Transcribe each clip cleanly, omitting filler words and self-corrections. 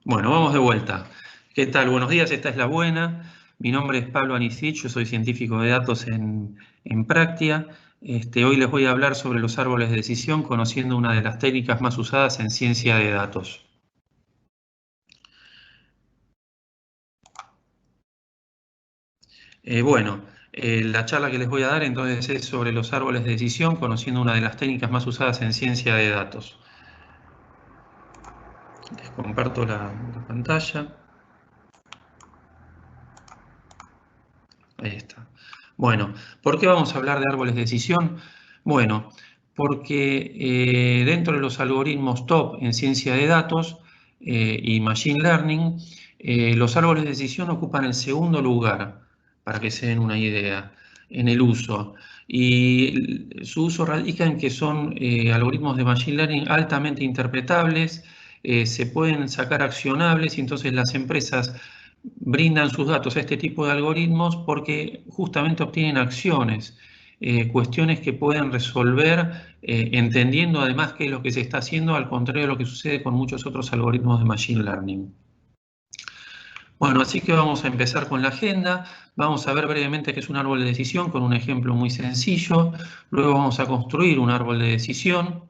Bueno, vamos de vuelta. ¿Qué tal? Buenos días, esta es la buena. Mi nombre es Pablo Anisic, yo soy científico de datos en Practia. Hoy les voy a hablar sobre los árboles de decisión, conociendo una de las técnicas más usadas en ciencia de datos. La charla que les voy a dar entonces es sobre los árboles de decisión, conociendo una de las técnicas más usadas en ciencia de datos. Les comparto la pantalla. Ahí está. Bueno, ¿por qué vamos a hablar de árboles de decisión? Bueno, porque dentro de los algoritmos top en ciencia de datos y machine learning, los árboles de decisión ocupan el segundo lugar, para que se den una idea, en el uso. Y su uso radica en que son algoritmos de machine learning altamente interpretables, se pueden sacar accionables y entonces las empresas brindan sus datos a este tipo de algoritmos porque justamente obtienen acciones, cuestiones que pueden resolver entendiendo además qué es lo que se está haciendo, al contrario de lo que sucede con muchos otros algoritmos de Machine Learning. Bueno, así que vamos a empezar con la agenda. Vamos a ver brevemente qué es un árbol de decisión con un ejemplo muy sencillo. Luego vamos a construir un árbol de decisión.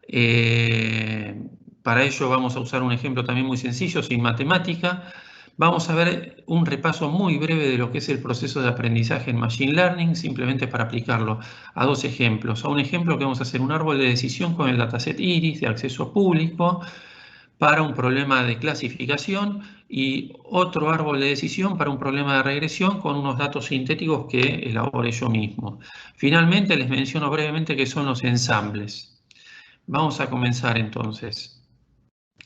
Eh, para ello vamos a usar un ejemplo también muy sencillo, sin matemática. Vamos a ver un repaso muy breve de lo que es el proceso de aprendizaje en Machine Learning, simplemente para aplicarlo a dos ejemplos. A un ejemplo que vamos a hacer un árbol de decisión con el dataset IRIS de acceso público para un problema de clasificación y otro árbol de decisión para un problema de regresión con unos datos sintéticos que elaboré yo mismo. Finalmente les menciono brevemente qué son los ensambles. Vamos a comenzar entonces.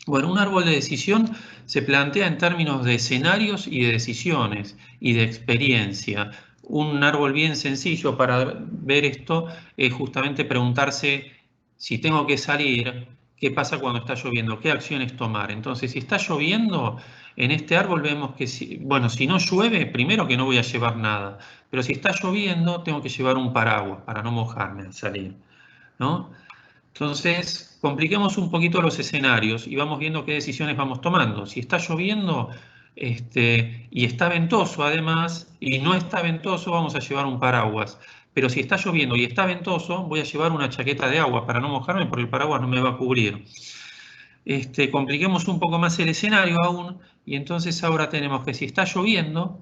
Bueno, un árbol de decisión se plantea en términos de escenarios y de decisiones y de experiencia. Un árbol bien sencillo para ver esto es justamente preguntarse si tengo que salir, qué pasa cuando está lloviendo, qué acciones tomar. Entonces, si está lloviendo, en este árbol vemos que, si no llueve, primero que no voy a llevar nada, pero si está lloviendo, tengo que llevar un paraguas para no mojarme al salir, ¿no? Entonces, compliquemos un poquito los escenarios y vamos viendo qué decisiones vamos tomando. Si está lloviendo y está ventoso además, y no está ventoso, vamos a llevar un paraguas. Pero si está lloviendo y está ventoso, voy a llevar una chaqueta de agua para no mojarme porque el paraguas no me va a cubrir. Compliquemos un poco más el escenario aún y entonces ahora tenemos que si está lloviendo,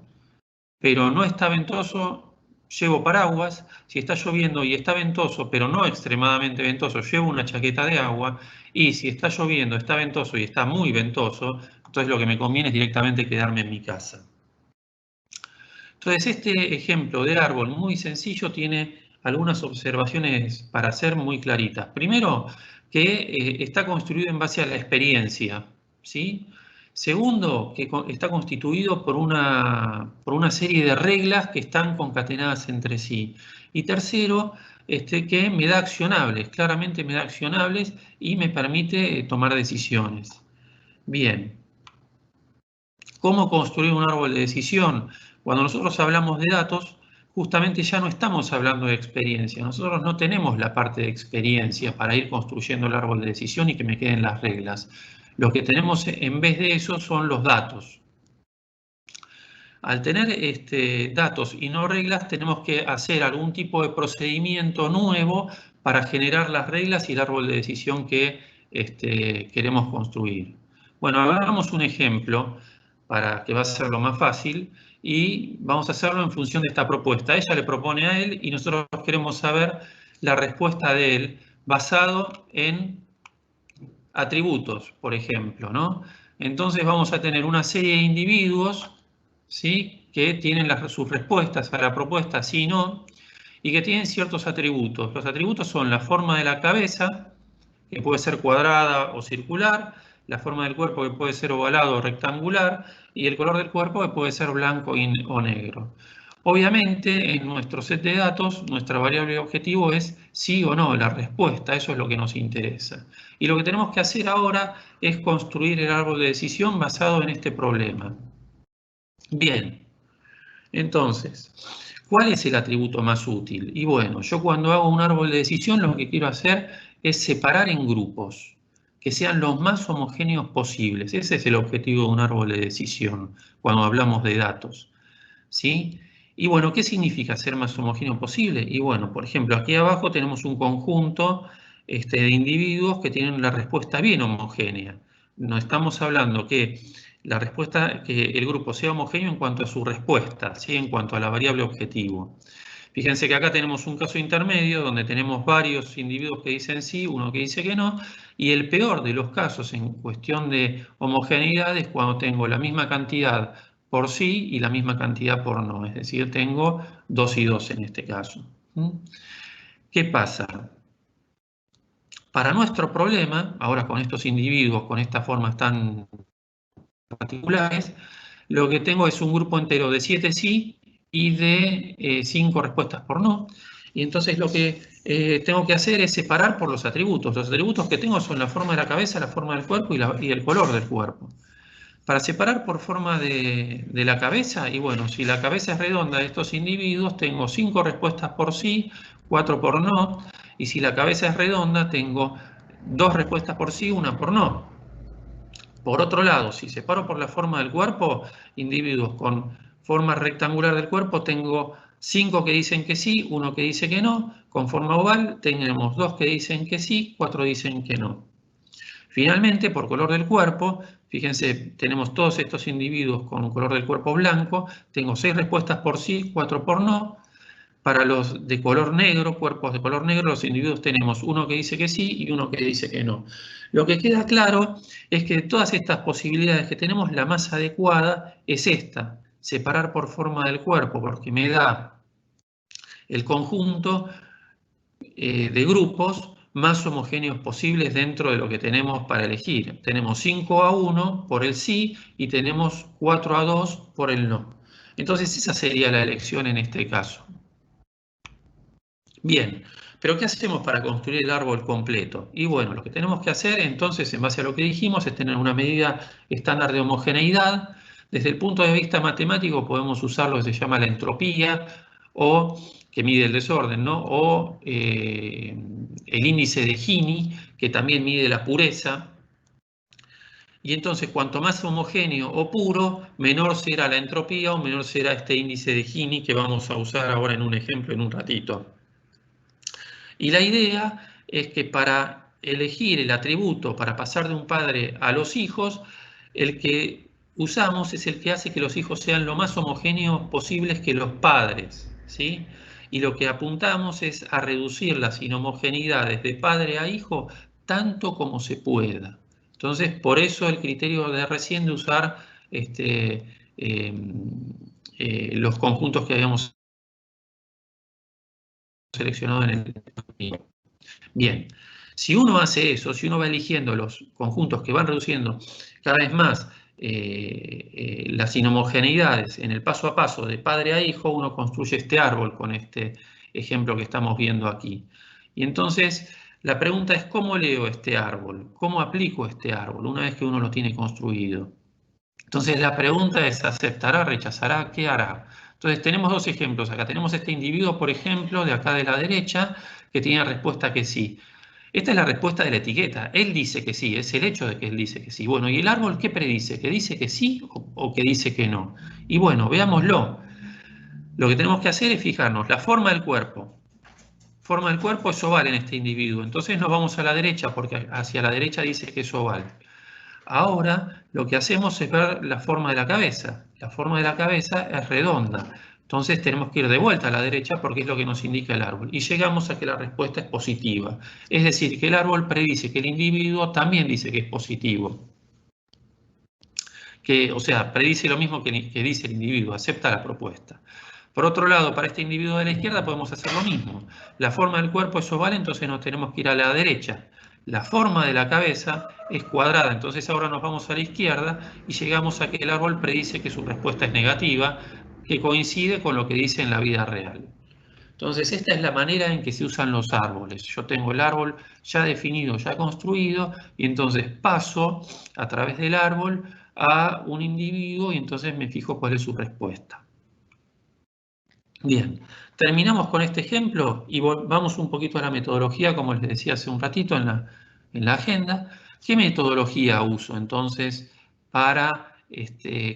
pero no está ventoso, llevo paraguas. Si está lloviendo y está ventoso, pero no extremadamente ventoso, llevo una chaqueta de agua. Y si está lloviendo, está ventoso y está muy ventoso, entonces lo que me conviene es directamente quedarme en mi casa. Entonces este ejemplo de árbol muy sencillo tiene algunas observaciones para hacer muy claritas. Primero, que está construido en base a la experiencia, ¿sí? Segundo, que está constituido por una serie de reglas que están concatenadas entre sí. Y tercero, que me da accionables, claramente me da accionables y me permite tomar decisiones. Bien, ¿cómo construir un árbol de decisión? Cuando nosotros hablamos de datos, justamente ya no estamos hablando de experiencia. Nosotros no tenemos la parte de experiencia para ir construyendo el árbol de decisión y que me queden las reglas. Lo que tenemos en vez de eso son los datos. Al tener datos y no reglas, tenemos que hacer algún tipo de procedimiento nuevo para generar las reglas y el árbol de decisión que queremos construir. Bueno, hagamos un ejemplo para que va a ser lo más fácil y vamos a hacerlo en función de esta propuesta. Ella le propone a él y nosotros queremos saber la respuesta de él basado en atributos, por ejemplo, ¿no? Entonces vamos a tener una serie de individuos, ¿sí?, que tienen sus respuestas a la propuesta sí, no, y que tienen ciertos atributos. Los atributos son la forma de la cabeza, que puede ser cuadrada o circular, la forma del cuerpo, que puede ser ovalado o rectangular, y el color del cuerpo, que puede ser blanco o negro. Obviamente, en nuestro set de datos, nuestra variable objetivo es sí o no, la respuesta, eso es lo que nos interesa. Y lo que tenemos que hacer ahora es construir el árbol de decisión basado en este problema. Bien, entonces, ¿cuál es el atributo más útil? Y bueno, yo cuando hago un árbol de decisión lo que quiero hacer es separar en grupos. que sean los más homogéneos posibles. Ese es el objetivo de un árbol de decisión cuando hablamos de datos, ¿sí? Y bueno, ¿qué significa ser más homogéneo posible? Y bueno, por ejemplo, aquí abajo tenemos un conjunto de individuos que tienen la respuesta bien homogénea. No estamos hablando que la respuesta, que el grupo sea homogéneo en cuanto a su respuesta, ¿sí? En cuanto a la variable objetivo. Fíjense que acá tenemos un caso intermedio donde tenemos varios individuos que dicen sí, uno que dice que no, y el peor de los casos en cuestión de homogeneidad es cuando tengo la misma cantidad por sí y la misma cantidad por no, es decir, tengo 2 y 2 en este caso. ¿Qué pasa? Para nuestro problema, ahora con estos individuos, con estas formas tan particulares, lo que tengo es un grupo entero de 7 sí y de 5 respuestas por no. Y entonces lo que tengo que hacer es separar por los atributos. Los atributos que tengo son la forma de la cabeza, la forma del cuerpo y el color del cuerpo. Para separar por forma de la cabeza, y bueno, si la cabeza es redonda de estos individuos, tengo 5 respuestas por sí, 4 por no, y si la cabeza es redonda, tengo 2 respuestas por sí, 1 por no. Por otro lado, si separo por la forma del cuerpo, individuos con forma rectangular del cuerpo, tengo 5 que dicen que sí, 1 que dice que no. Con forma oval tenemos 2 que dicen que sí, 4 dicen que no. Finalmente, por color del cuerpo, fíjense, tenemos todos estos individuos con un color del cuerpo blanco, tengo 6 respuestas por sí, 4 por no. Para los de color negro, cuerpos de color negro, los individuos tenemos uno que dice que sí y uno que dice que no. Lo que queda claro es que de todas estas posibilidades que tenemos, la más adecuada es esta, separar por forma del cuerpo, porque me da el conjunto de grupos más homogéneos posibles dentro de lo que tenemos para elegir. Tenemos 5 a 1 por el sí y tenemos 4 a 2 por el no. Entonces esa sería la elección en este caso. Bien, pero ¿qué hacemos para construir el árbol completo? Y bueno, lo que tenemos que hacer entonces, en base a lo que dijimos, es tener una medida estándar de homogeneidad. Desde el punto de vista matemático podemos usar lo que se llama la entropía, o que mide el desorden, ¿no? O el índice de Gini, que también mide la pureza. Y entonces, cuanto más homogéneo o puro, menor será la entropía o menor será este índice de Gini que vamos a usar ahora en un ejemplo en un ratito. Y la idea es que para elegir el atributo, para pasar de un padre a los hijos, el que usamos es el que hace que los hijos sean lo más homogéneos posibles que los padres, ¿sí? Y lo que apuntamos es a reducir las inhomogeneidades de padre a hijo tanto como se pueda. Entonces, por eso el criterio de recién de usar los conjuntos que habíamos seleccionado en el... Bien, si uno hace eso, si uno va eligiendo los conjuntos que van reduciendo cada vez más las inhomogeneidades en el paso a paso de padre a hijo, uno construye este árbol con este ejemplo que estamos viendo aquí. Y entonces la pregunta es, ¿cómo leo este árbol? ¿Cómo aplico este árbol una vez que uno lo tiene construido? Entonces la pregunta es, ¿aceptará, rechazará, qué hará? Entonces tenemos dos ejemplos acá. Tenemos este individuo, por ejemplo, de acá de la derecha, que tiene respuesta que sí. Esta es la respuesta de la etiqueta. Él dice que sí, es el hecho de que él dice que sí. Bueno, ¿y el árbol qué predice? ¿Que dice que sí o que dice que no? Y bueno, veámoslo. Lo que tenemos que hacer es fijarnos, la forma del cuerpo. Forma del cuerpo es oval en este individuo. Entonces nos vamos a la derecha, porque hacia la derecha dice que es oval. Ahora lo que hacemos es ver la forma de la cabeza. La forma de la cabeza es redonda. Entonces tenemos que ir de vuelta a la derecha porque es lo que nos indica el árbol. Y llegamos a que la respuesta es positiva. Es decir, que el árbol predice que el individuo también dice que es positivo. O sea, predice lo mismo que dice el individuo, acepta la propuesta. Por otro lado, para este individuo de la izquierda podemos hacer lo mismo. La forma del cuerpo es oval, entonces nos tenemos que ir a la derecha. La forma de la cabeza es cuadrada, entonces ahora nos vamos a la izquierda y llegamos a que el árbol predice que su respuesta es negativa, que coincide con lo que dice en la vida real. Entonces esta es la manera en que se usan los árboles. Yo tengo el árbol ya definido, ya construido, y entonces paso a través del árbol a un individuo y entonces me fijo cuál es su respuesta. Bien, terminamos con este ejemplo y vamos un poquito a la metodología, como les decía hace un ratito en la agenda. ¿Qué metodología uso entonces para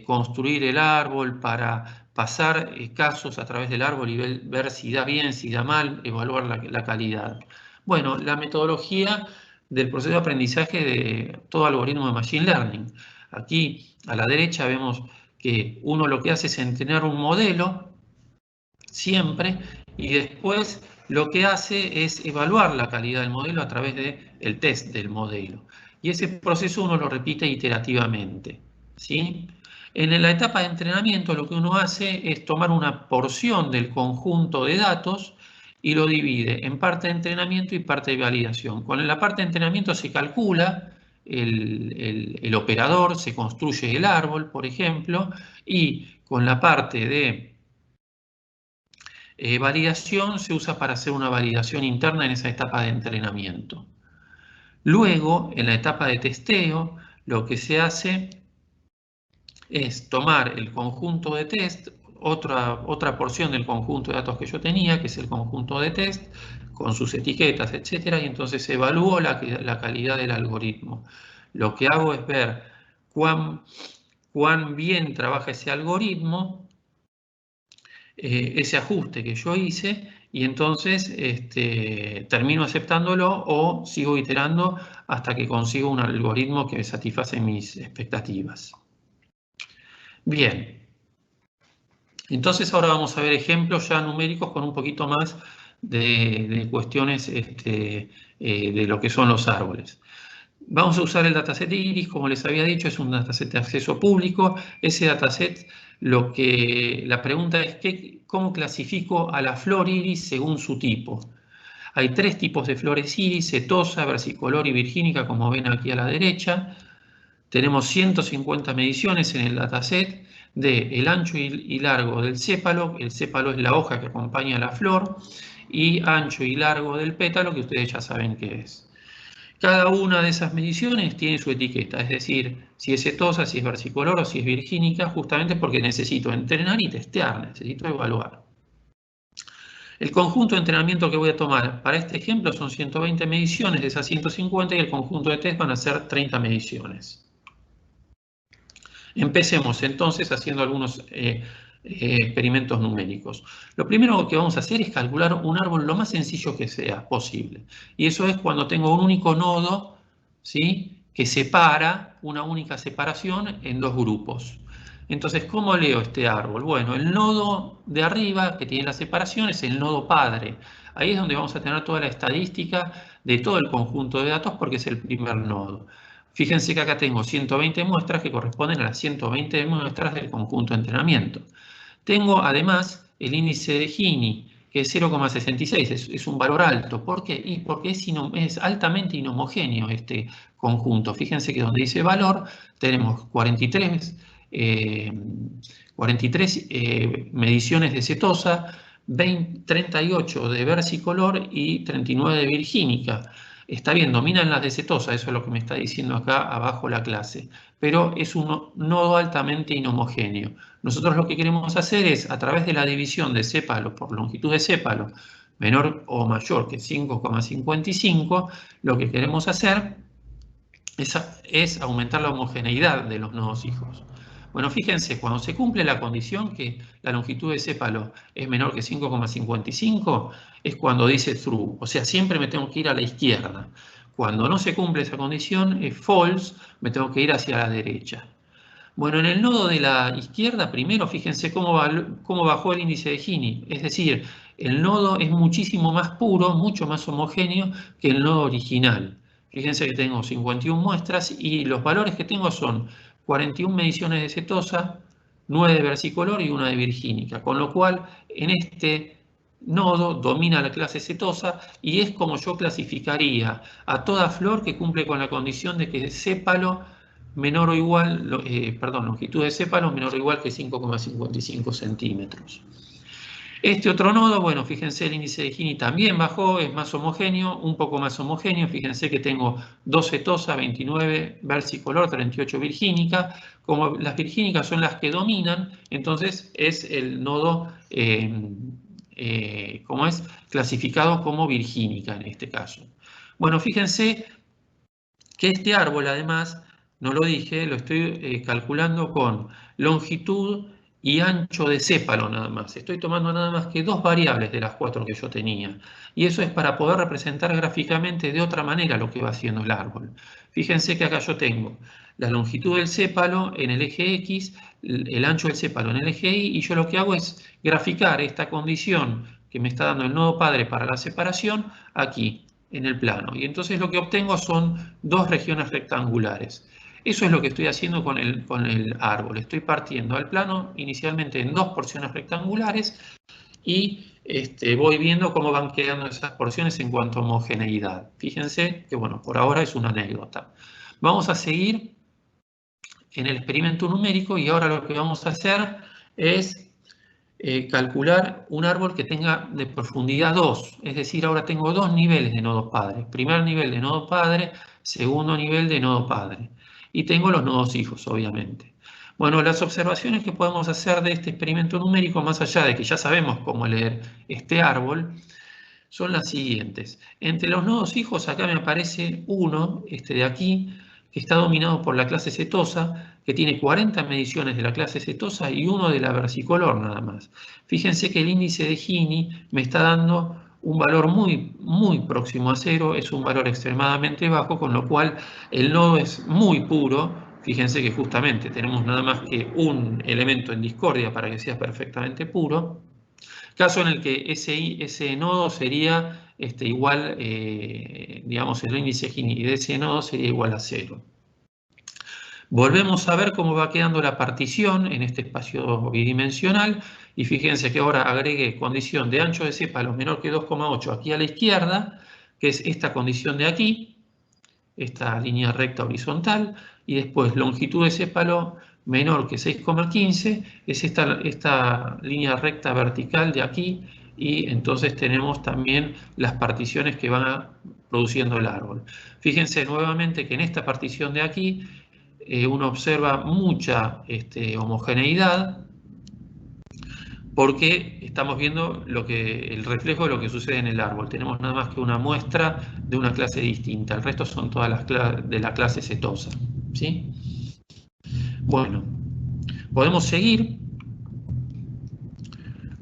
construir el árbol, para pasar casos a través del árbol y ver si da bien, si da mal, evaluar la calidad? Bueno, la metodología del proceso de aprendizaje de todo algoritmo de Machine Learning. Aquí a la derecha vemos que uno lo que hace es entrenar un modelo siempre y después lo que hace es evaluar la calidad del modelo a través del test del modelo. Y ese proceso uno lo repite iterativamente, ¿sí? En la etapa de entrenamiento lo que uno hace es tomar una porción del conjunto de datos y lo divide en parte de entrenamiento y parte de validación. Con la parte de entrenamiento se calcula el operador, se construye el árbol, por ejemplo, y con la parte de validación se usa para hacer una validación interna en esa etapa de entrenamiento. Luego, en la etapa de testeo, lo que se hace es tomar el conjunto de test, otra porción del conjunto de datos que yo tenía, que es el conjunto de test, con sus etiquetas, etcétera, y entonces evalúo la calidad del algoritmo. Lo que hago es ver cuán bien trabaja ese algoritmo, ese ajuste que yo hice, y entonces termino aceptándolo o sigo iterando hasta que consigo un algoritmo que satisface mis expectativas. Bien, entonces ahora vamos a ver ejemplos ya numéricos con un poquito más de cuestiones de lo que son los árboles. Vamos a usar el dataset IRIS, como les había dicho, es un dataset de acceso público. Ese dataset, la pregunta es ¿cómo clasifico a la flor iris según su tipo? Hay 3 tipos de flores iris: setosa, versicolor y virgínica, como ven aquí a la derecha. Tenemos 150 mediciones en el dataset del ancho y largo del sépalo. El sépalo es la hoja que acompaña a la flor, y ancho y largo del pétalo, que ustedes ya saben qué es. Cada una de esas mediciones tiene su etiqueta, es decir, si es setosa, si es versicolor o si es virgínica, justamente porque necesito entrenar y testear, necesito evaluar. El conjunto de entrenamiento que voy a tomar para este ejemplo son 120 mediciones de esas 150 y el conjunto de test van a ser 30 mediciones. Empecemos entonces haciendo algunos experimentos numéricos. Lo primero que vamos a hacer es calcular un árbol lo más sencillo que sea posible. Y eso es cuando tengo un único nodo, ¿sí?, que separa una única separación en 2 grupos. Entonces, ¿cómo leo este árbol? Bueno, el nodo de arriba que tiene la separación es el nodo padre. Ahí es donde vamos a tener toda la estadística de todo el conjunto de datos porque es el primer nodo. Fíjense que acá tengo 120 muestras que corresponden a las 120 muestras del conjunto de entrenamiento. Tengo además el índice de Gini, que es 0,66, es un valor alto. ¿Por qué? Y porque es altamente inhomogéneo este conjunto. Fíjense que donde dice valor tenemos 43 mediciones de setosa, 38 de versicolor y 39 de virgínica. Está bien, dominan las de setosa, eso es lo que me está diciendo acá abajo la clase, pero es un nodo altamente inhomogéneo. Nosotros lo que queremos hacer es, a través de la división de sépalo por longitud de sépalo menor o mayor que 5,55, lo que queremos hacer es aumentar la homogeneidad de los nodos hijos. Bueno, fíjense, cuando se cumple la condición que la longitud de sépalo es menor que 5,55, es cuando dice true, o sea, siempre me tengo que ir a la izquierda. Cuando no se cumple esa condición, es false, me tengo que ir hacia la derecha. Bueno, en el nodo de la izquierda, primero fíjense cómo bajó el índice de Gini, es decir, el nodo es muchísimo más puro, mucho más homogéneo que el nodo original. Fíjense que tengo 51 muestras y los valores que tengo son 41 mediciones de setosa, 9 de versicolor y 1 de virgínica, con lo cual en este nodo domina la clase setosa y es como yo clasificaría a toda flor que cumple con la condición de que sépalo menor o igual, longitud de sépalo menor o igual que 5,55 centímetros. Este otro nodo, bueno, fíjense, el índice de Gini también bajó, es más homogéneo, un poco más homogéneo. Fíjense que tengo 2 setosa, 29 versicolor, 38 virgínica. Como las virgínicas son las que dominan, entonces es el nodo, como es, clasificado como virgínica en este caso. Bueno, fíjense que este árbol, además, no lo dije, lo estoy calculando con longitud y ancho de sépalo nada más. Estoy tomando nada más que 2 variables de las 4 que yo tenía. Y eso es para poder representar gráficamente de otra manera lo que va haciendo el árbol. Fíjense que acá yo tengo la longitud del sépalo en el eje X, el ancho del sépalo en el eje Y, y yo lo que hago es graficar esta condición que me está dando el nodo padre para la separación aquí, en el plano. Y entonces lo que obtengo son 2 regiones rectangulares. Eso es lo que estoy haciendo con el árbol. Estoy partiendo al plano inicialmente en 2 porciones rectangulares y voy viendo cómo van quedando esas porciones en cuanto a homogeneidad. Fíjense que, bueno, por ahora es una anécdota. Vamos a seguir en el experimento numérico y ahora lo que vamos a hacer es calcular un árbol que tenga de profundidad 2. Es decir, ahora tengo 2 niveles de nodo padre. Primer nivel de nodo padre, segundo nivel de nodo padre. Y tengo los nodos hijos, obviamente. Bueno, las observaciones que podemos hacer de este experimento numérico, más allá de que ya sabemos cómo leer este árbol, son las siguientes. Entre los nodos hijos, acá me aparece uno, este de aquí, que está dominado por la clase setosa, que tiene 40 mediciones de la clase setosa y uno de la versicolor nada más. Fíjense que el índice de Gini me está dando un valor muy próximo a 0, es un valor extremadamente bajo, con lo cual el nodo es muy puro. Fíjense que justamente tenemos nada más que un elemento en discordia para que sea perfectamente puro. Caso en el que ese nodo sería igual, digamos, el índice Gini de ese nodo sería igual a 0. Volvemos a ver cómo va quedando la partición en este espacio bidimensional y fíjense que ahora agregué condición de ancho de sépalo menor que 2,8 aquí a la izquierda, que es esta condición de aquí, esta línea recta horizontal, y después longitud de sépalo menor que 6,15, es esta línea recta vertical de aquí, y entonces tenemos también las particiones que van produciendo el árbol. Fíjense nuevamente que en esta partición de aquí uno observa mucha homogeneidad, porque estamos viendo el reflejo de lo que sucede en el árbol. Tenemos nada más que una muestra de una clase distinta. El resto son todas las de la clase setosa. ¿Sí? Bueno, podemos seguir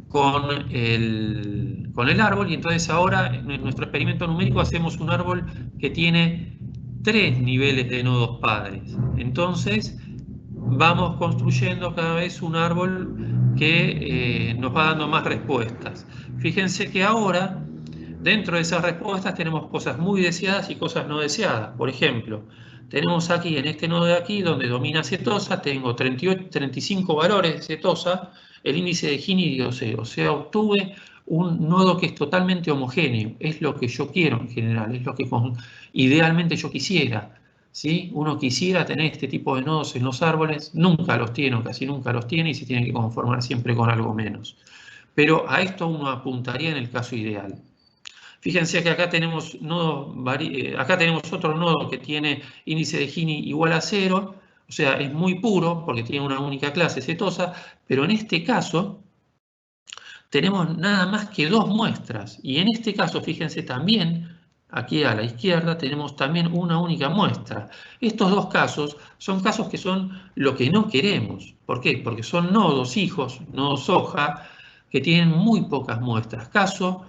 con el árbol y entonces ahora en nuestro experimento numérico hacemos un árbol que tiene 3 niveles de nodos padres. Entonces vamos construyendo cada vez un árbol que nos va dando más respuestas. Fíjense que ahora, dentro de esas respuestas tenemos cosas muy deseadas y cosas no deseadas. Por ejemplo, tenemos aquí, en este nodo de aquí, donde domina cetosa, tengo 35 valores de cetosa, el índice de Gini dio 0. O sea, obtuve un nodo que es totalmente homogéneo. Es lo que yo quiero en general, es lo que idealmente yo quisiera. ¿Sí? Uno quisiera tener este tipo de nodos en los árboles, nunca los tiene o casi nunca los tiene y se tiene que conformar siempre con algo menos. Pero a esto uno apuntaría en el caso ideal. Fíjense que acá tenemos, acá tenemos otro nodo que tiene índice de Gini igual a 0, o sea, es muy puro porque tiene una única clase cetosa, pero en este caso tenemos nada más que 2 muestras. Y en este caso, fíjense también, aquí a la izquierda tenemos también una única muestra. Estos 2 casos son casos que son lo que no queremos. ¿Por qué? Porque son nodos hijos, nodos hoja, que tienen muy pocas muestras. Caso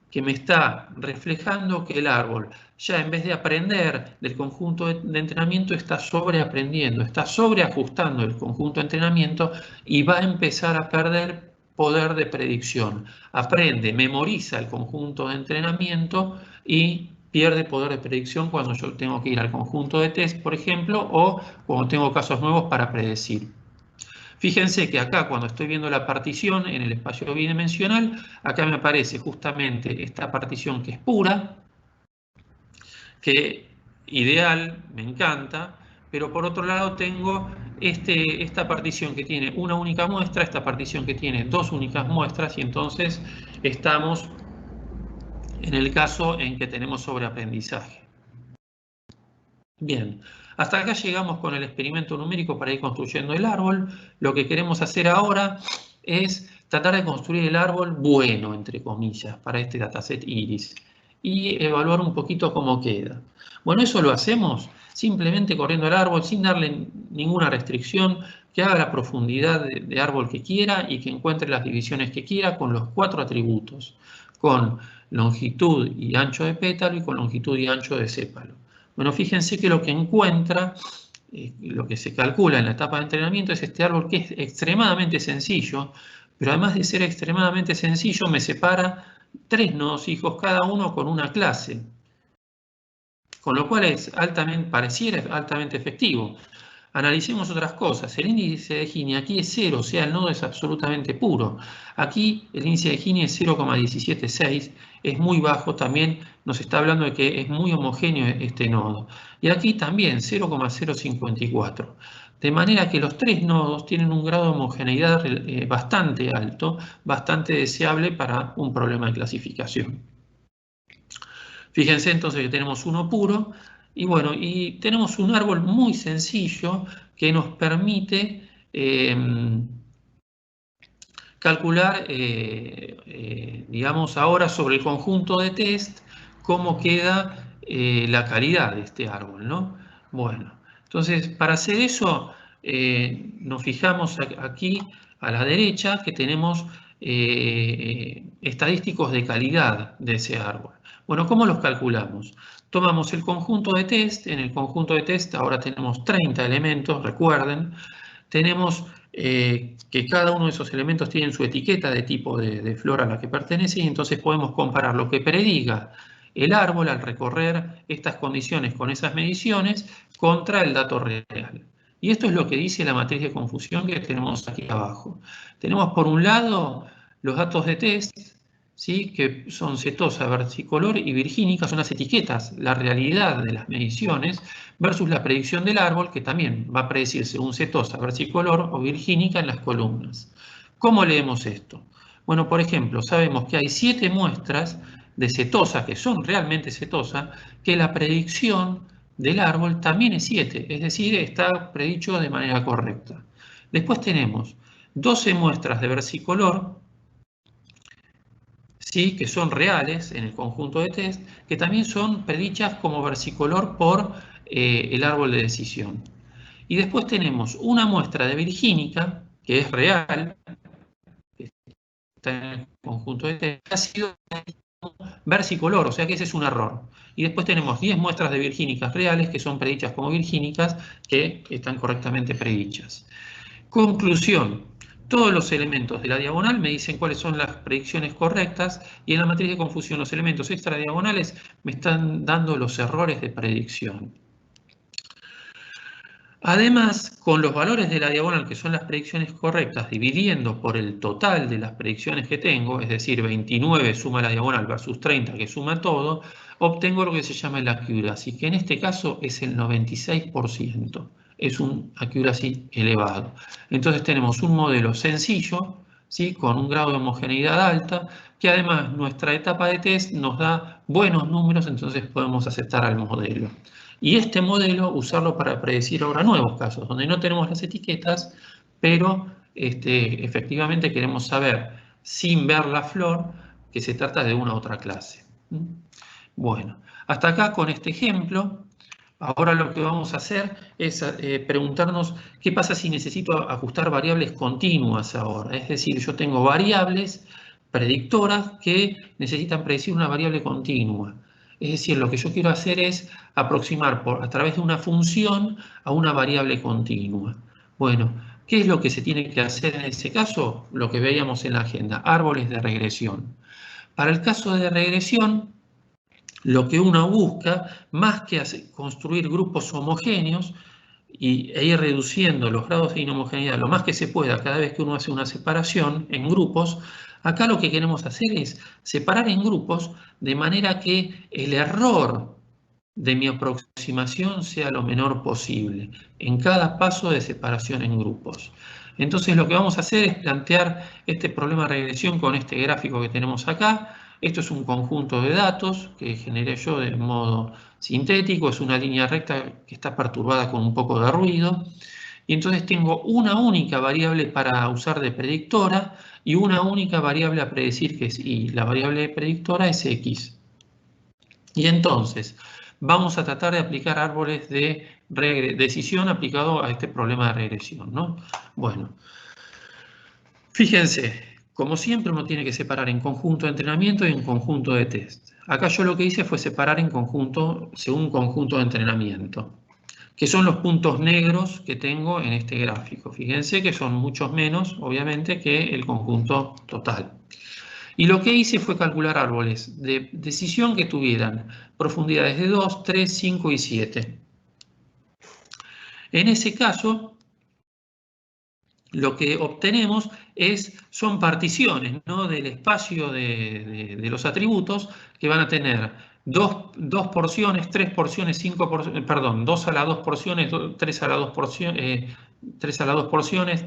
que me está reflejando que el árbol, ya en vez de aprender del conjunto de entrenamiento, está sobreaprendiendo, está sobreajustando el conjunto de entrenamiento y va a empezar a perder poder de predicción. Aprende, memoriza el conjunto de entrenamiento y pierde poder de predicción cuando yo tengo que ir al conjunto de test, por ejemplo, o cuando tengo casos nuevos para predecir. Fíjense que acá cuando estoy viendo la partición en el espacio bidimensional, acá me aparece justamente esta partición que es pura, que ideal, me encanta, pero por otro lado tengo esta partición que tiene una única muestra, esta partición que tiene 2 únicas muestras y entonces estamos en el caso en que tenemos sobreaprendizaje. Bien, hasta acá llegamos con el experimento numérico para ir construyendo el árbol. Lo que queremos hacer ahora es tratar de construir el árbol bueno, entre comillas, para este dataset iris. y evaluar un poquito cómo queda. Bueno, eso lo hacemos simplemente corriendo el árbol sin darle ninguna restricción, que haga la profundidad de árbol que quiera y que encuentre las divisiones que quiera con los 4 atributos, con longitud y ancho de pétalo y con longitud y ancho de sépalo. Bueno, fíjense que lo que encuentra, lo que se calcula en la etapa de entrenamiento es este árbol que es extremadamente sencillo, pero además de ser extremadamente sencillo me separa 3 nodos hijos cada uno con una clase, con lo cual pareciera altamente efectivo. Analicemos otras cosas. El índice de Gini aquí es 0, o sea, el nodo es absolutamente puro. Aquí el índice de Gini es 0,176, es muy bajo, también nos está hablando de que es muy homogéneo este nodo. Y aquí también 0,054. De manera que los 3 nodos tienen un grado de homogeneidad bastante alto, bastante deseable para un problema de clasificación. Fíjense entonces que tenemos uno puro y bueno, y tenemos un árbol muy sencillo que nos permite calcular, digamos ahora sobre el conjunto de test, cómo queda la calidad de este árbol, ¿no? Bueno, entonces para hacer eso nos fijamos aquí a la derecha que tenemos estadísticos de calidad de ese árbol. Bueno, ¿cómo los calculamos? Tomamos el conjunto de test, en el conjunto de test ahora tenemos 30 elementos, recuerden, tenemos que cada uno de esos elementos tiene su etiqueta de tipo de flor a la que pertenece y entonces podemos comparar lo que prediga el árbol al recorrer estas condiciones con esas mediciones contra el dato real. Y esto es lo que dice la matriz de confusión que tenemos aquí abajo. Tenemos por un lado los datos de test, ¿sí? Que son setosa, versicolor y virgínica, son las etiquetas, la realidad de las mediciones, versus la predicción del árbol, que también va a predecir según setosa, versicolor o virgínica en las columnas. ¿Cómo leemos esto? Bueno, por ejemplo, sabemos que hay 7 muestras de setosa, que son realmente setosa, que la predicción del árbol también es 7, es decir, está predicho de manera correcta. Después tenemos 12 muestras de versicolor, ¿sí? Que son reales en el conjunto de test, que también son predichas como versicolor por el árbol de decisión. Y después tenemos una muestra de virgínica, que es real, que está en el conjunto de test, que ha sido versicolor, o sea que ese es un error. Y después tenemos 10 muestras de virgínicas reales, que son predichas como virgínicas, que están correctamente predichas. Conclusión. Todos los elementos de la diagonal me dicen cuáles son las predicciones correctas y en la matriz de confusión los elementos extradiagonales me están dando los errores de predicción. Además, con los valores de la diagonal, que son las predicciones correctas, dividiendo por el total de las predicciones que tengo, es decir, 29 suma la diagonal versus 30 que suma todo, obtengo lo que se llama el accuracy, que en este caso es el 96%. Es un accuracy elevado. Entonces tenemos un modelo sencillo, ¿sí? Con un grado de homogeneidad alta, que además nuestra etapa de test nos da buenos números, entonces podemos aceptar al modelo. Y este modelo usarlo para predecir ahora nuevos casos, donde no tenemos las etiquetas, pero efectivamente queremos saber, sin ver la flor, que se trata de una otra clase. Bueno, hasta acá con este ejemplo. Ahora lo que vamos a hacer es preguntarnos qué pasa si necesito ajustar variables continuas ahora. Es decir, yo tengo variables predictoras que necesitan predecir una variable continua. Es decir, lo que yo quiero hacer es aproximar a través de una función a una variable continua. Bueno, ¿qué es lo que se tiene que hacer en ese caso? Lo que veíamos en la agenda, árboles de regresión. Para el caso de regresión, lo que uno busca, más que construir grupos homogéneos e ir reduciendo los grados de inhomogeneidad lo más que se pueda cada vez que uno hace una separación en grupos, acá lo que queremos hacer es separar en grupos de manera que el error de mi aproximación sea lo menor posible en cada paso de separación en grupos. Entonces lo que vamos a hacer es plantear este problema de regresión con este gráfico que tenemos acá. Esto es un conjunto de datos que generé yo de modo sintético, es una línea recta que está perturbada con un poco de ruido. Y entonces tengo una única variable para usar de predictora y una única variable a predecir que es y. La variable predictora es x. Y entonces, vamos a tratar de aplicar árboles de decisión aplicado a este problema de regresión, ¿no? Bueno, fíjense, como siempre uno tiene que separar en conjunto de entrenamiento y en conjunto de test. Acá yo lo que hice fue separar en conjunto, según conjunto de entrenamiento, que son los puntos negros que tengo en este gráfico. Fíjense que son muchos menos, obviamente, que el conjunto total. Y lo que hice fue calcular árboles de decisión que tuvieran profundidades de 2, 3, 5 y 7. En ese caso, lo que obtenemos son particiones, ¿no?, del espacio de los atributos que van a tener dos porciones, 3 porciones, 5 porciones, perdón, 2 a la 2 porciones, 3 a la 2 porciones, 3 a la 2 porciones,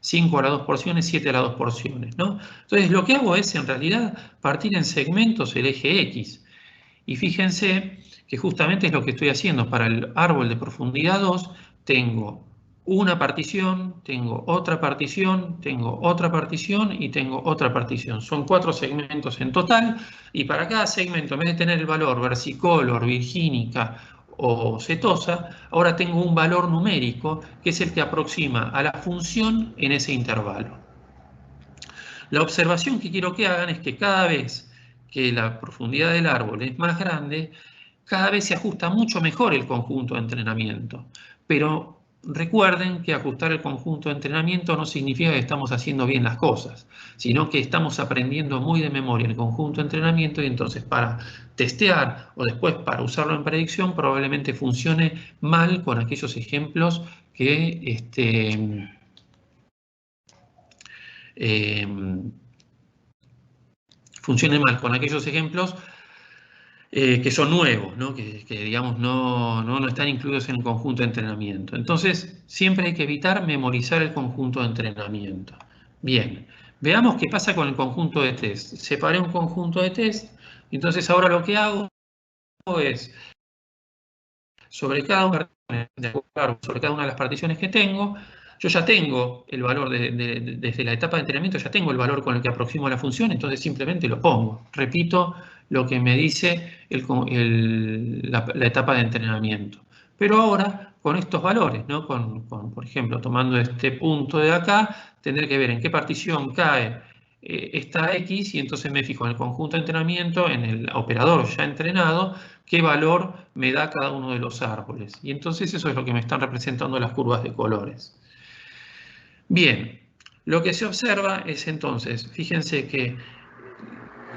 5 a la 2 porciones, 7 a la 2 porciones, ¿no? Entonces lo que hago es en realidad partir en segmentos el eje X. Y fíjense que justamente es lo que estoy haciendo. Para el árbol de profundidad 2 tengo una partición, tengo otra partición, tengo otra partición y tengo otra partición. Son 4 segmentos en total, y para cada segmento, en vez de tener el valor versicolor, virgínica o setosa, ahora tengo un valor numérico que es el que aproxima a la función en ese intervalo. La observación que quiero que hagan es que cada vez que la profundidad del árbol es más grande, cada vez se ajusta mucho mejor el conjunto de entrenamiento. Pero recuerden que ajustar el conjunto de entrenamiento no significa que estamos haciendo bien las cosas, sino que estamos aprendiendo muy de memoria el conjunto de entrenamiento, y entonces para testear o después para usarlo en predicción probablemente funcione mal con aquellos ejemplos que funcione mal con aquellos ejemplos que son nuevos, ¿no? Que digamos no están incluidos en el conjunto de entrenamiento. Entonces, siempre hay que evitar memorizar el conjunto de entrenamiento. Bien, veamos qué pasa con el conjunto de test. Separé un conjunto de test, entonces ahora lo que hago es, sobre cada una de las particiones que tengo, yo ya tengo el valor desde la etapa de entrenamiento, ya tengo el valor con el que aproximo a la función, entonces simplemente lo pongo. Repito lo que me dice la etapa de entrenamiento. Pero ahora, con estos valores, ¿no? Por ejemplo, tomando este punto de acá, tendré que ver en qué partición cae esta X, y entonces me fijo en el conjunto de entrenamiento, en el operador ya entrenado, qué valor me da cada uno de los árboles. Y entonces eso es lo que me están representando las curvas de colores. Bien, lo que se observa es entonces, fíjense que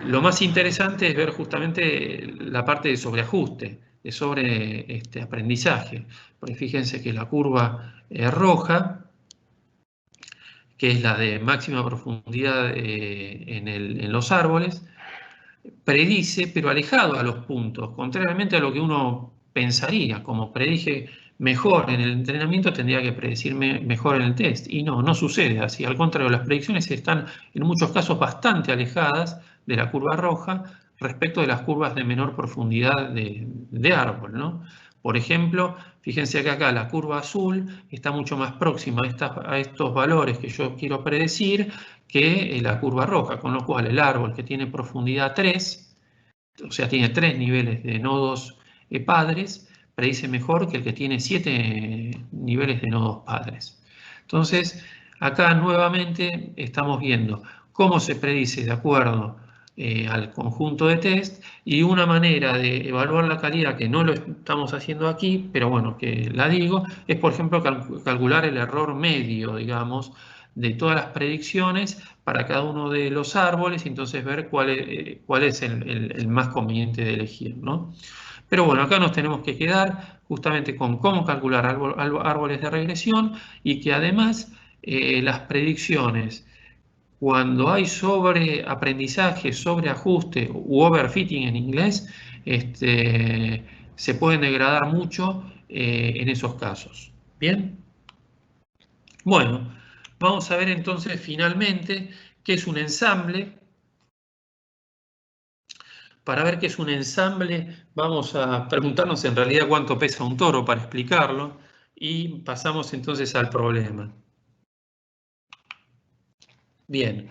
lo más interesante es ver justamente la parte de sobreajuste, de sobre aprendizaje. Porque fíjense que la curva roja, que es la de máxima profundidad en los árboles, predice, pero alejado a los puntos, contrariamente a lo que uno pensaría. Como predije mejor en el entrenamiento, tendría que predecirme mejor en el test. Y no sucede así. Al contrario, las predicciones están en muchos casos bastante alejadas de la curva roja respecto de las curvas de menor profundidad de árbol, ¿no? Por ejemplo, fíjense que acá la curva azul está mucho más próxima a estos valores que yo quiero predecir que la curva roja, con lo cual el árbol que tiene profundidad 3, o sea, tiene 3 niveles de nodos padres, predice mejor que el que tiene 7 niveles de nodos padres. Entonces, acá nuevamente estamos viendo cómo se predice de acuerdo al conjunto de test, y una manera de evaluar la calidad, que no lo estamos haciendo aquí, pero bueno, que la digo, es por ejemplo calcular el error medio, digamos, de todas las predicciones para cada uno de los árboles, y entonces ver cuál es el más conveniente de elegir, ¿no? Pero bueno, acá nos tenemos que quedar justamente con cómo calcular árboles de regresión, y que además las predicciones, cuando hay sobreaprendizaje, sobreajuste u overfitting en inglés, se pueden degradar mucho en esos casos. ¿Bien? Bueno, vamos a ver entonces finalmente qué es un ensamble. Para ver qué es un ensamble, vamos a preguntarnos en realidad cuánto pesa un toro para explicarlo, y pasamos entonces al problema. Bien,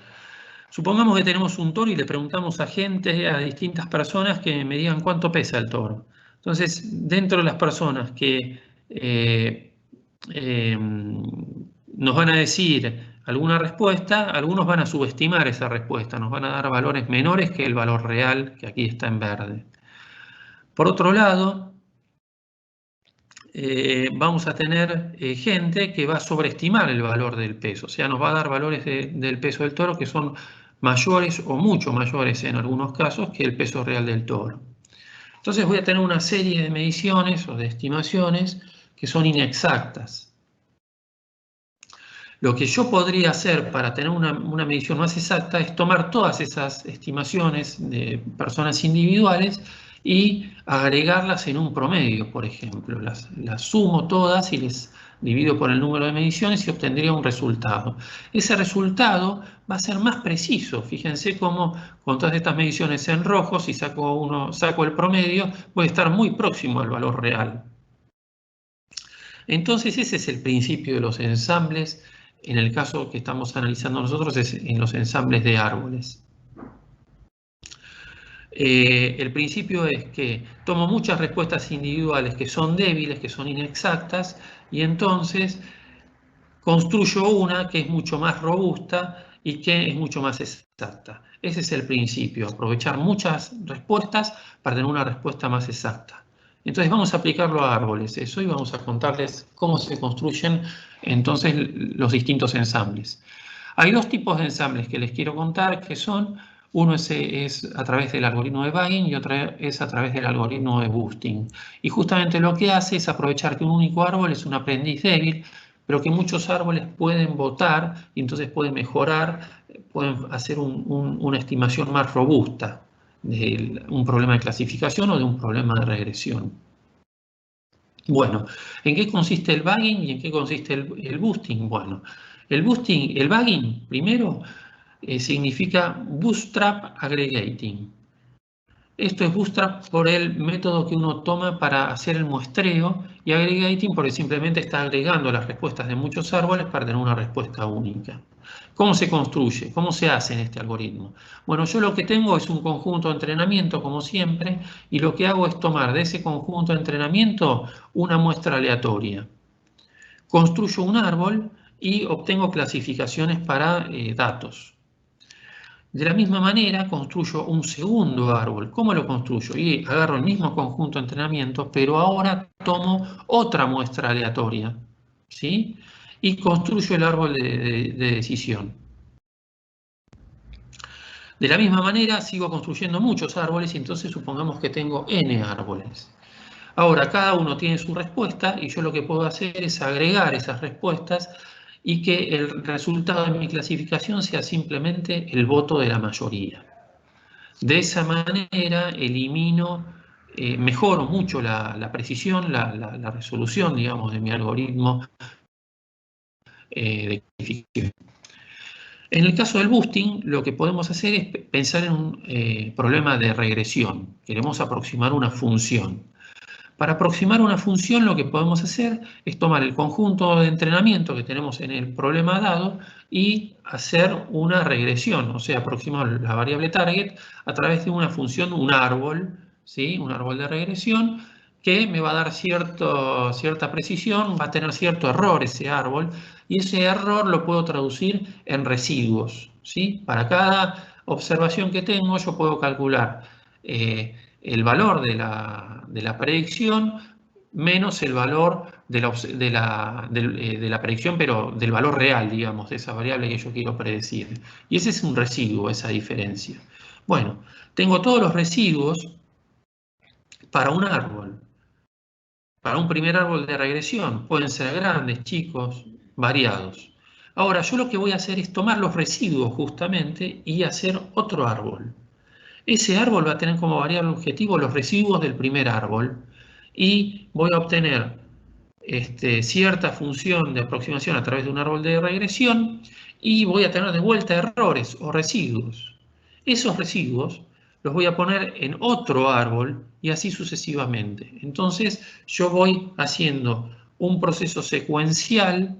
Supongamos que tenemos un toro y le preguntamos a gente, a distintas personas que me digan cuánto pesa el toro. Entonces, dentro de las personas que nos van a decir alguna respuesta, algunos van a subestimar esa respuesta, nos van a dar valores menores que el valor real, que aquí está en verde. Por otro lado, vamos a tener gente que va a sobreestimar el valor del peso, o sea, nos va a dar valores del peso del toro que son mayores o mucho mayores en algunos casos que el peso real del toro. Entonces voy a tener una serie de mediciones o de estimaciones que son inexactas. Lo que yo podría hacer para tener una medición más exacta es tomar todas esas estimaciones de personas individuales y agregarlas en un promedio, por ejemplo. Las sumo todas y les divido por el número de mediciones y obtendría un resultado. Ese resultado va a ser más preciso. Fíjense cómo con todas estas mediciones en rojo, si saco el promedio, voy a estar muy próximo al valor real. Entonces ese es el principio de los ensambles. En el caso que estamos analizando nosotros es en los ensambles de árboles. El principio es que tomo muchas respuestas individuales que son débiles, que son inexactas, y entonces construyo una que es mucho más robusta y que es mucho más exacta. Ese es el principio, aprovechar muchas respuestas para tener una respuesta más exacta. Entonces vamos a aplicarlo a árboles, eso, y vamos a contarles cómo se construyen entonces los distintos ensambles. Hay dos tipos de ensambles que les quiero contar, que son, uno es a través del algoritmo de Baggin y otra es a través del algoritmo de boosting. Y justamente lo que hace es aprovechar que un único árbol es un aprendiz débil, pero que muchos árboles pueden votar y entonces pueden mejorar, pueden hacer una estimación más robusta de un problema de clasificación o de un problema de regresión. Bueno, ¿en qué consiste el bagging y en qué consiste el boosting? Bueno, el bagging, primero, significa bootstrap aggregating. Esto es bootstrap por el método que uno toma para hacer el muestreo, y aggregating porque simplemente está agregando las respuestas de muchos árboles para tener una respuesta única. ¿Cómo se construye? ¿Cómo se hace en este algoritmo? Bueno, yo lo que tengo es un conjunto de entrenamiento, como siempre, y lo que hago es tomar de ese conjunto de entrenamiento una muestra aleatoria. Construyo un árbol y obtengo clasificaciones para datos. De la misma manera, construyo un segundo árbol. ¿Cómo lo construyo? Y agarro el mismo conjunto de entrenamiento, pero ahora tomo otra muestra aleatoria, ¿sí? Y construyo el árbol de decisión. De la misma manera, sigo construyendo muchos árboles y entonces supongamos que tengo n árboles. Ahora, cada uno tiene su respuesta y yo lo que puedo hacer es agregar esas respuestas y que el resultado de mi clasificación sea simplemente el voto de la mayoría. De esa manera mejoro mucho la precisión, la resolución, digamos, de mi algoritmo de clasificación. En el caso del boosting, lo que podemos hacer es pensar en un problema de regresión. Queremos aproximar una función. Para aproximar una función, lo que podemos hacer es tomar el conjunto de entrenamiento que tenemos en el problema dado y hacer una regresión, o sea, aproximar la variable target a través de una función, un árbol, ¿sí? Un árbol de regresión que me va a dar cierta precisión, va a tener cierto error ese árbol, y ese error lo puedo traducir en residuos, ¿sí? Para cada observación que tengo, yo puedo calcular el valor de la predicción menos el valor de la predicción, pero del valor real, digamos, de esa variable que yo quiero predecir. Y ese es un residuo, esa diferencia. Bueno, tengo todos los residuos para un árbol. Para un primer árbol de regresión, pueden ser grandes, chicos, variados. Ahora, yo lo que voy a hacer es tomar los residuos justamente y hacer otro árbol. Ese árbol va a tener como variable objetivo los residuos del primer árbol y voy a obtener cierta función de aproximación a través de un árbol de regresión y voy a tener de vuelta errores o residuos. Esos residuos los voy a poner en otro árbol y así sucesivamente. Entonces yo voy haciendo un proceso secuencial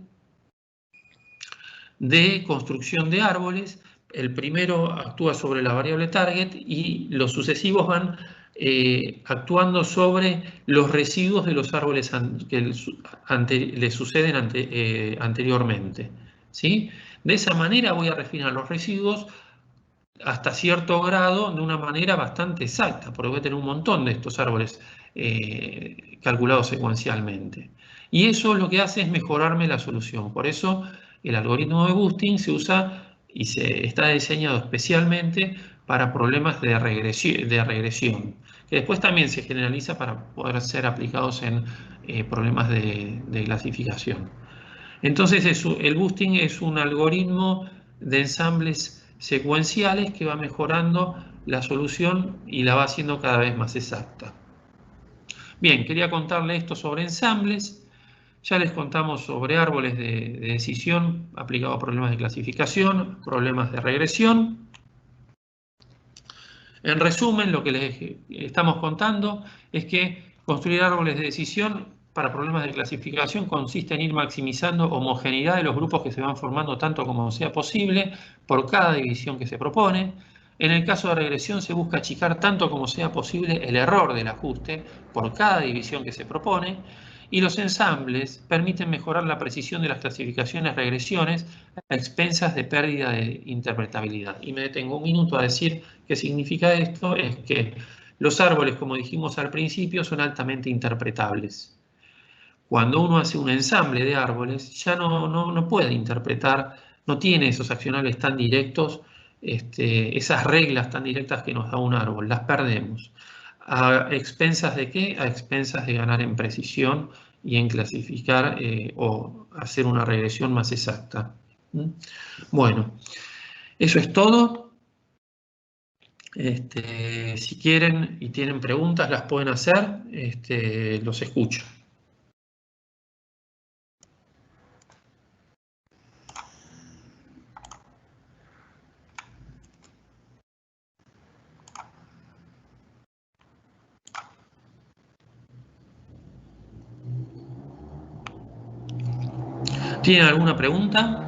de construcción de árboles, el primero actúa sobre la variable target y los sucesivos van actuando sobre los residuos de los árboles que le suceden anteriormente, ¿sí? De esa manera voy a refinar los residuos hasta cierto grado de una manera bastante exacta, porque voy a tener un montón de estos árboles calculados secuencialmente. Y eso lo que hace es mejorarme la solución. Por eso el algoritmo de boosting se usa y está diseñado especialmente para problemas de regresión, que después también se generaliza para poder ser aplicados en problemas de clasificación. Entonces el boosting es un algoritmo de ensambles secuenciales que va mejorando la solución y la va haciendo cada vez más exacta. Bien, quería contarles esto sobre ensambles. Ya les contamos sobre árboles de decisión aplicados a problemas de clasificación, problemas de regresión. En resumen, lo que les estamos contando es que construir árboles de decisión para problemas de clasificación consiste en ir maximizando homogeneidad de los grupos que se van formando tanto como sea posible por cada división que se propone. En el caso de regresión se busca achicar tanto como sea posible el error del ajuste por cada división que se propone. Y los ensambles permiten mejorar la precisión de las clasificaciones regresiones a expensas de pérdida de interpretabilidad. Y me detengo un minuto a decir qué significa esto. Es que los árboles, como dijimos al principio, son altamente interpretables. Cuando uno hace un ensamble de árboles, ya no puede interpretar, no tiene esos accionables tan directos, esas reglas tan directas que nos da un árbol, las perdemos. ¿A expensas de qué? A expensas de ganar en precisión y en clasificar o hacer una regresión más exacta. Bueno, eso es todo. Si quieren y tienen preguntas, las pueden hacer. Los escucho. ¿Tienen alguna pregunta?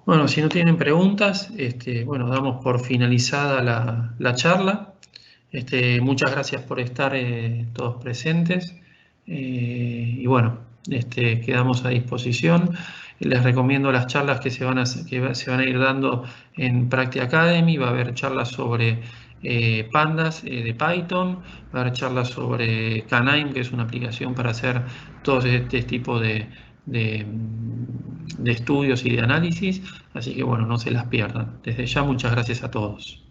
Bueno, si no tienen preguntas, bueno, damos por finalizada la charla. Muchas gracias por estar todos presentes. Y bueno, quedamos a disposición. Les recomiendo las charlas que se van a ir dando en Practi Academy. Va a haber charlas sobre pandas de Python, va a haber charlas sobre Canine, que es una aplicación para hacer todo este tipo de estudios y de análisis, así que bueno, no se las pierdan. Desde ya, muchas gracias a todos.